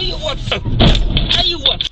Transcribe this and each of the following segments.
you what? You what?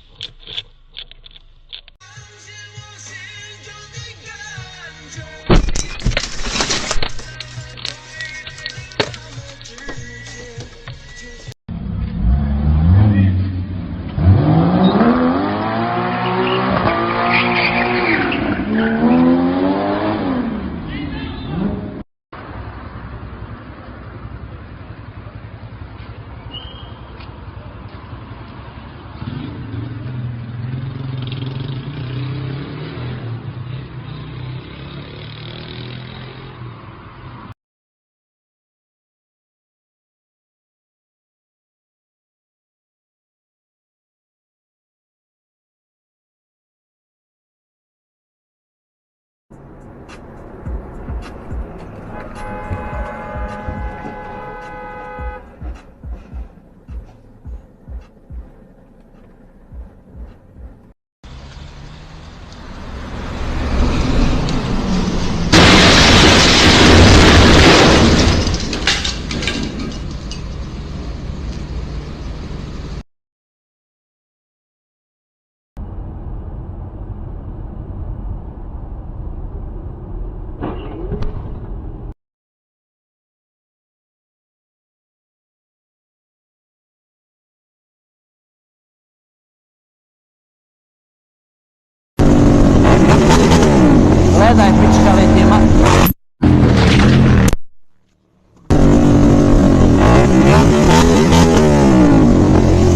Gledaj, pičkaletima.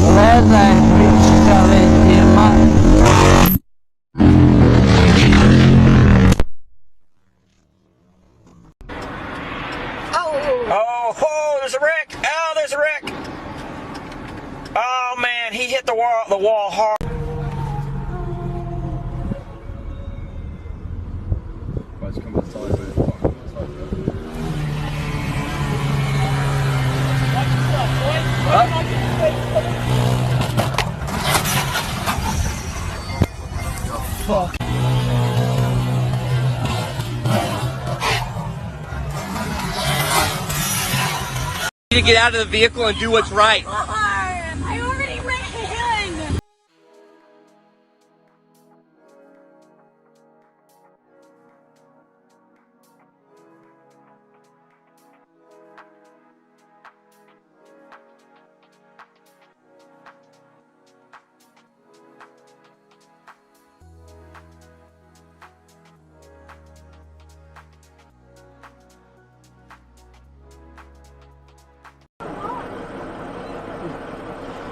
Gledaj, pičkaletima. Oh, there's a wreck. Oh, there's a wreck. Oh, man, he hit the wall hard. Fuck. You need to get out of the vehicle and do what's right. I already ran.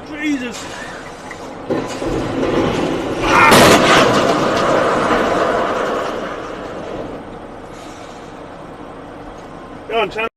Jesus! Go on, Chan.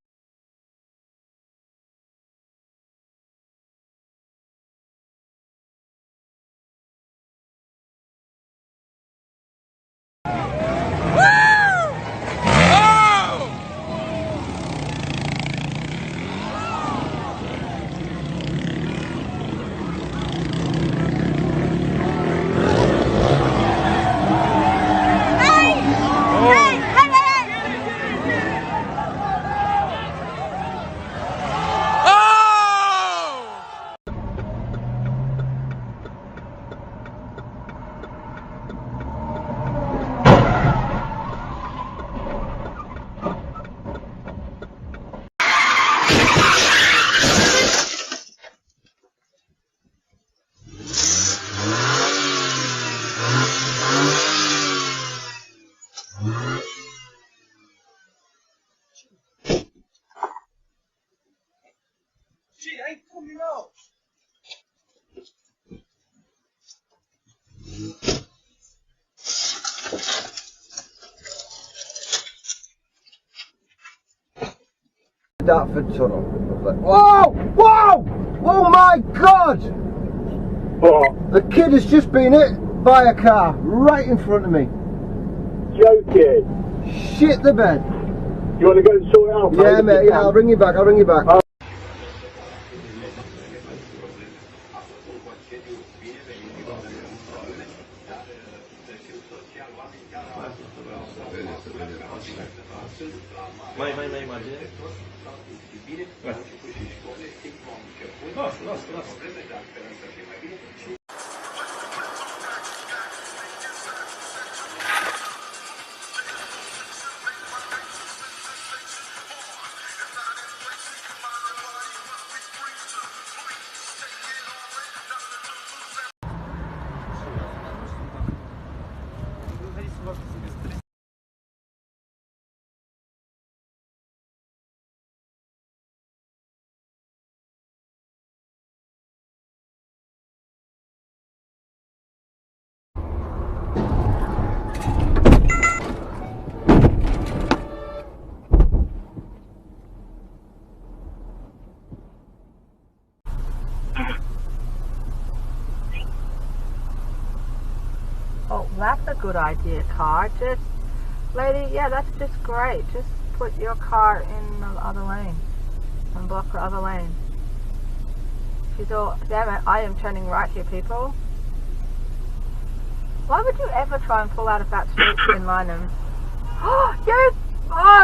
She ain't coming out. Dartford Tunnel. Whoa! Whoa! Oh my God! What? The kid has just been hit by a car right in front of me. Joking. Shit the bed. You want to go and sort it out? Yeah, mate. Yeah, I'll ring you back. I'll ring you back. Vai, imagina. Vai. Nossa. Oh, that's a good idea, car. Just, lady, yeah, that's just great. Just put your car in the other lane and block the other lane. She's all, damn it, I am turning right here, people. Why would you ever try and pull out of that street in Lynham? Oh,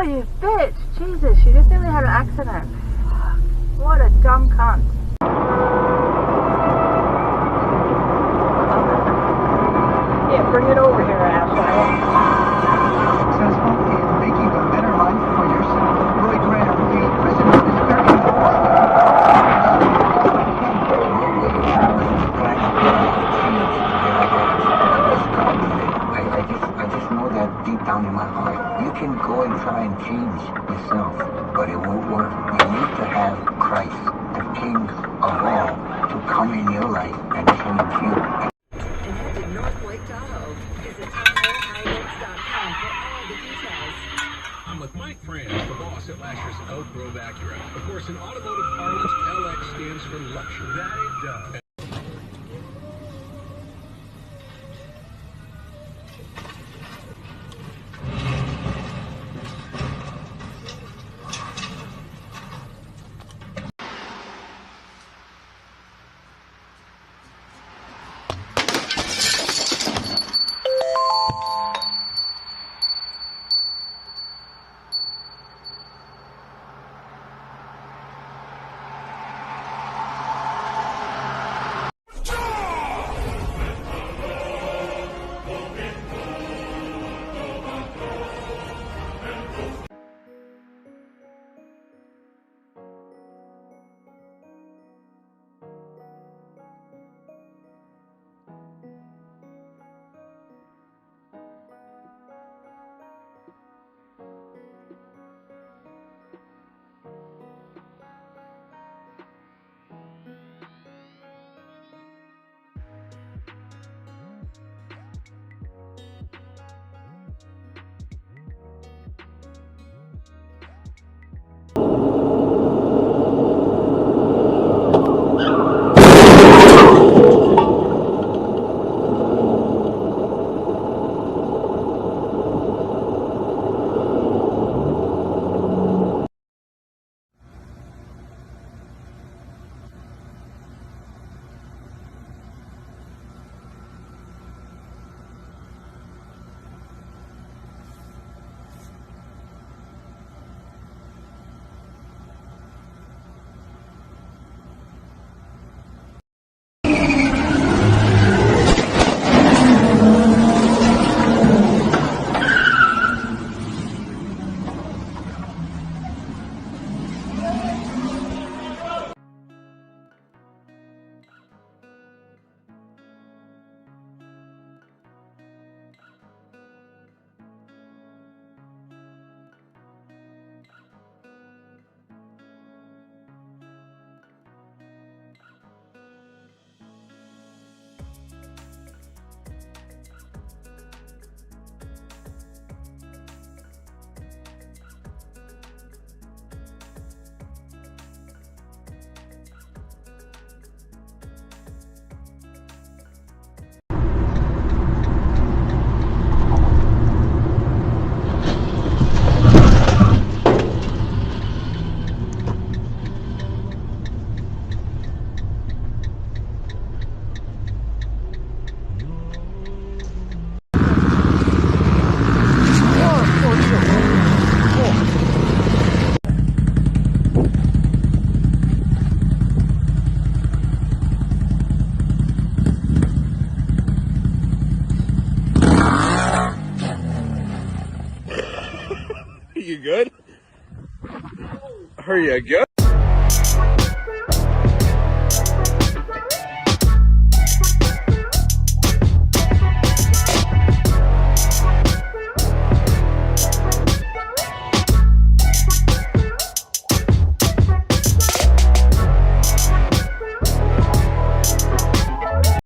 you bitch! Jesus, she just nearly had an accident. Fuck, what a dumb cunt. Yeah, bring it over here, asshole. Successful in making a better life for yourself. Roy Graham, the president of this very I just know that deep down in my heart, you can go and try and change yourself, but it won't work. You need to have Christ, the King of all, to come in your life and change you. And head to North Lake Tahoe. Visit TahoeHighlands.com for all the details. I'm with Mike Franz, the boss at Lasher's Elk Grove Acura. Of course, in automotive parlance, LX stands for luxury. That it does. You good? Are you good?